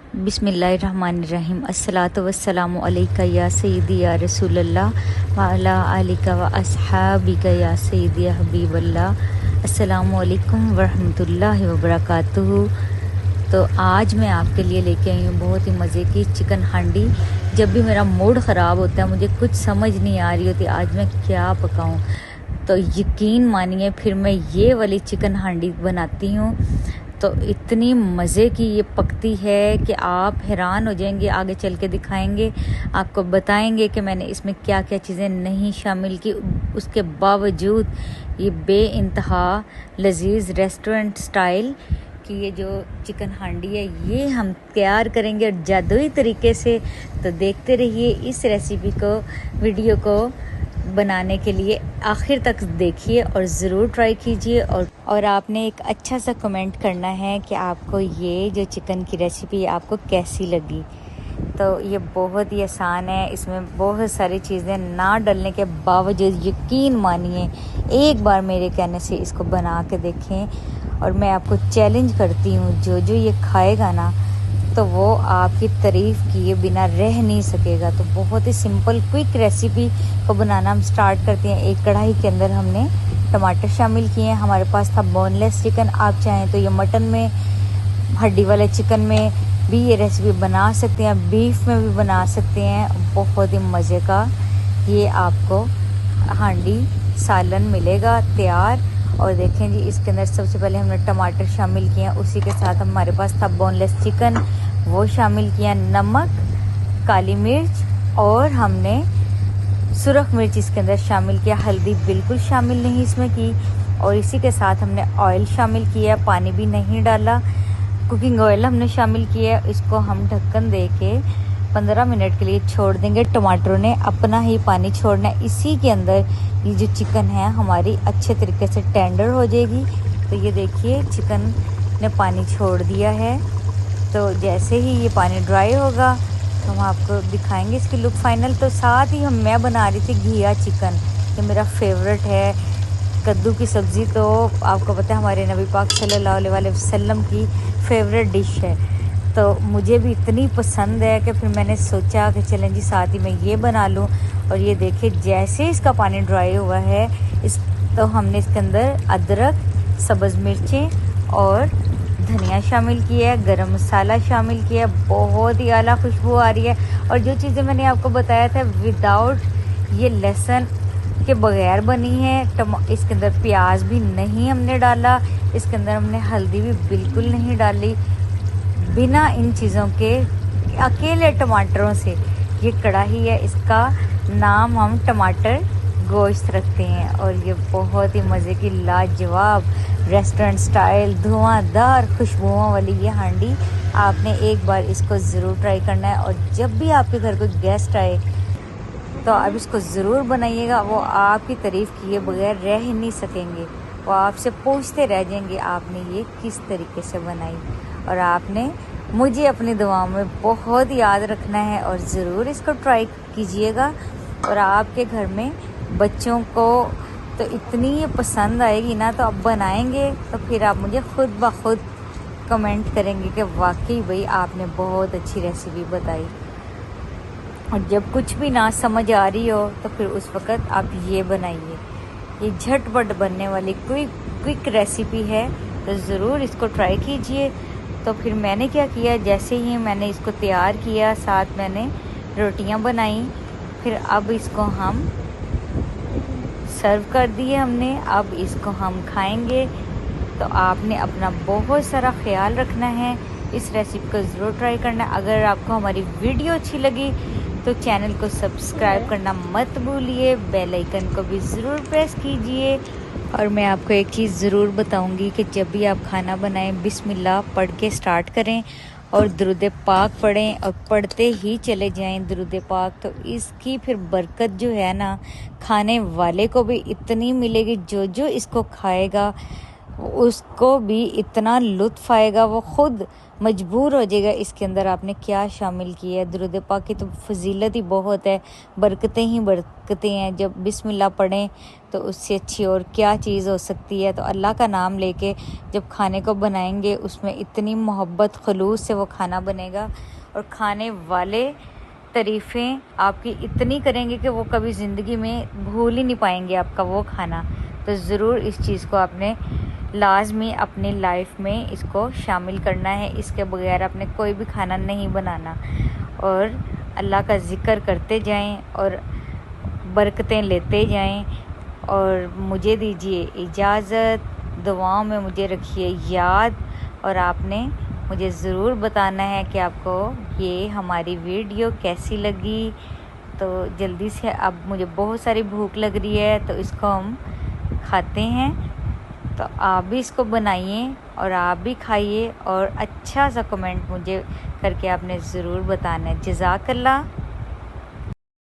बिस्मिल्लाहिर्रहमानिर्रहीम। अस्सलातु वस्सलामु अलैका या सय्यदी या रसूलल्लाह व अला आलिका व अस्हाबिका या सय्यदी या हबीबल्लाह। अस्सलामु अलैकुम व रहमतुल्लाहि व बरकातुहू। तो आज मैं आपके लिए लेके आई हूँ बहुत ही मज़े की चिकन हांडी। जब भी मेरा मूड ख़राब होता है, मुझे कुछ समझ नहीं आ रही होती आज मैं क्या पकाऊँ, तो यकीन मानिए फिर मैं ये वाली चिकन हांडी बनाती हूँ। तो इतनी मज़े की ये पकती है कि आप हैरान हो जाएंगे। आगे चल के दिखाएंगे, आपको बताएंगे कि मैंने इसमें क्या क्या चीज़ें नहीं शामिल की, उसके बावजूद ये बेइंतहा लजीज रेस्टोरेंट स्टाइल कि ये जो चिकन हांडी है ये हम तैयार करेंगे और जादुई तरीके से। तो देखते रहिए इस रेसिपी को, वीडियो को बनाने के लिए आखिर तक देखिए और ज़रूर ट्राई कीजिए। और आपने एक अच्छा सा कमेंट करना है कि आपको ये जो चिकन की रेसिपी आपको कैसी लगी। तो ये बहुत ही आसान है, इसमें बहुत सारी चीज़ें ना डालने के बावजूद यकीन मानिए एक बार मेरे कहने से इसको बना के देखें। और मैं आपको चैलेंज करती हूँ, जो जो ये खाएगा ना तो वो आपकी तारीफ़ किए बिना रह नहीं सकेगा। तो बहुत ही सिंपल क्विक रेसिपी को बनाना हम स्टार्ट करते हैं। एक कढ़ाई के अंदर हमने टमाटर शामिल किए हैं। हमारे पास था बोनलेस चिकन, आप चाहें तो ये मटन में, हड्डी वाले चिकन में भी ये रेसिपी बना सकते हैं, बीफ में भी बना सकते हैं। बहुत ही मज़े का ये आपको हांडी सालन मिलेगा तैयार। और देखें जी, इसके अंदर सबसे पहले हमने टमाटर शामिल किए हैं, उसी के साथ हमारे पास था बोनलेस चिकन, वो शामिल किया, नमक, काली मिर्च और हमने सुरख मिर्च इसके अंदर शामिल किया, हल्दी बिल्कुल शामिल नहीं इसमें की। और इसी के साथ हमने ऑयल शामिल किया, पानी भी नहीं डाला, कुकिंग ऑयल हमने शामिल किया। इसको हम ढक्कन दे के 15 मिनट के लिए छोड़ देंगे। टमाटरों ने अपना ही पानी छोड़ना है। इसी के अंदर ये जो चिकन है हमारी अच्छे तरीके से टेंडर हो जाएगी। तो ये देखिए चिकन ने पानी छोड़ दिया है। तो जैसे ही ये पानी ड्राई होगा तो हम आपको दिखाएंगे इसकी लुक फाइनल। तो साथ ही मैं बना रही थी घिया चिकन, ये मेरा फेवरेट है। कद्दू की सब्ज़ी तो आपको पता है हमारे नबी पाक सल्लल्लाहु अलैहि वसल्लम की फेवरेट डिश है। तो मुझे भी इतनी पसंद है कि फिर मैंने सोचा कि चलें जी साथ ही मैं ये बना लूँ। और ये देखिए जैसे इसका पानी ड्राई हुआ है तो हमने इसके अंदर अदरक, सब्ज़ मिर्चें और धनिया शामिल किया है, गरम मसाला शामिल किया है। बहुत ही आला खुशबू आ रही है। और जो चीज़ें मैंने आपको बताया था विदाउट ये लहसुन के बगैर बनी है। इसके अंदर प्याज भी नहीं हमने डाला, इसके अंदर हमने हल्दी भी बिल्कुल नहीं डाली। बिना इन चीज़ों के अकेले टमाटरों से ये कढ़ाई है, इसका नाम हम टमाटर गोश्त रखते हैं। और ये बहुत ही मज़े की लाजवाब रेस्टोरेंट स्टाइल धुआंधार खुशबुओं वाली ये हांडी, आपने एक बार इसको ज़रूर ट्राई करना है। और जब भी आपके घर कोई गेस्ट आए तो आप इसको ज़रूर बनाइएगा, वो आपकी तारीफ़ किए बगैर रह ही नहीं सकेंगे। वो आपसे पूछते रह जाएंगे आपने ये किस तरीके से बनाई। और आपने मुझे अपनी दुआओं में बहुत याद रखना है और ज़रूर इसको ट्राई कीजिएगा। और आपके घर में बच्चों को तो इतनी ये पसंद आएगी ना, तो आप बनाएंगे तो फिर आप मुझे खुद ब खुद कमेंट करेंगे कि वाकई भाई आपने बहुत अच्छी रेसिपी बताई। और जब कुछ भी ना समझ आ रही हो तो फिर उस वक़्त आप ये बनाइए। ये झटपट बनने वाली क्विक रेसिपी है, तो ज़रूर इसको ट्राई कीजिए। तो फिर मैंने क्या किया, जैसे ही मैंने इसको तैयार किया साथ मैंने रोटियां बनाई। फिर अब इसको हम सर्व कर दिए हमने, अब इसको हम खाएंगे। तो आपने अपना बहुत सारा ख्याल रखना है, इस रेसिपी को ज़रूर ट्राई करना। अगर आपको हमारी वीडियो अच्छी लगी तो चैनल को सब्सक्राइब करना मत भूलिए, बेल आइकन को भी ज़रूर प्रेस कीजिए। और मैं आपको एक चीज़ ज़रूर बताऊंगी कि जब भी आप खाना बनाएं बिस्मिल्लाह पढ़ के स्टार्ट करें और दुरूद पाक पढ़ें और पढ़ते ही चले जाएं दुरूद पाक। तो इसकी फिर बरकत जो है ना, खाने वाले को भी इतनी मिलेगी, जो जो इसको खाएगा उसको भी इतना लुत्फ़ आएगा, वो ख़ुद मजबूर हो जाएगा इसके अंदर आपने क्या शामिल किया है। दुरूद पाक की तो फजीलत ही बहुत है, बरकतें ही बरकतें हैं। जब बिस्मिल्लाह पढ़ें तो उससे अच्छी और क्या चीज़ हो सकती है। तो अल्लाह का नाम लेके जब खाने को बनाएंगे उसमें इतनी मोहब्बत खलूस से वो खाना बनेगा और खाने वाले तारीफ़ें आपकी इतनी करेंगे कि वो कभी ज़िंदगी में भूल ही नहीं पाएंगे आपका वो खाना। तो ज़रूर इस चीज़ को आपने लाजमी अपनी लाइफ में इसको शामिल करना है। इसके बगैर आपने कोई भी खाना नहीं बनाना और अल्लाह का ज़िक्र करते जाएं और बरकतें लेते जाएं। और मुझे दीजिए इजाज़त, दुआओं में मुझे रखिए याद और आपने मुझे ज़रूर बताना है कि आपको ये हमारी वीडियो कैसी लगी। तो जल्दी से, अब मुझे बहुत सारी भूख लग रही है तो इसको हम खाते हैं। तो आप भी इसको बनाइए और आप भी खाइए और अच्छा सा कमेंट मुझे करके आपने ज़रूर बताना है। जज़ाकल्लाह।